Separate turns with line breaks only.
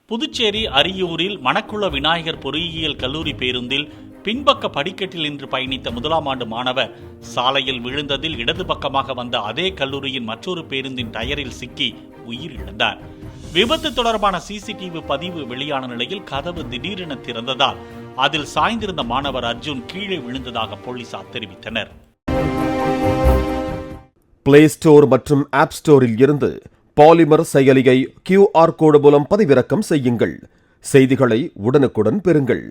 புதுச்சேரி அரியூரில் மணக்குள விநாயகர் பொறியியல் கல்லூரி பேருந்தில் பின்பக்க படிக்கட்டில் நின்று பயணித்த முதலாம் ஆண்டு மாணவர் சாலையில் விழுந்ததில் இடது பக்கமாக வந்த அதே கல்லூரியின் மற்றொரு பேருந்தின் டயரில் சிக்கி உயிரிழந்தார். விபத்து தொடர்பான சிசிடிவி பதிவு வெளியான நிலையில் கதவு திடீரென திறந்ததால் அதில் சாய்ந்திருந்த மாணவர் அர்ஜுன் கீழே விழுந்ததாக போலீசார் தெரிவித்தனர்.
பிளே ஸ்டோர் மற்றும் ஆப் ஸ்டோரில் இருந்து பாலிமர் செயலியை QR கோடு மூலம் பதிவிறக்கம் செய்யுங்கள். செய்திகளை உடனுக்குடன் பெறுங்கள்.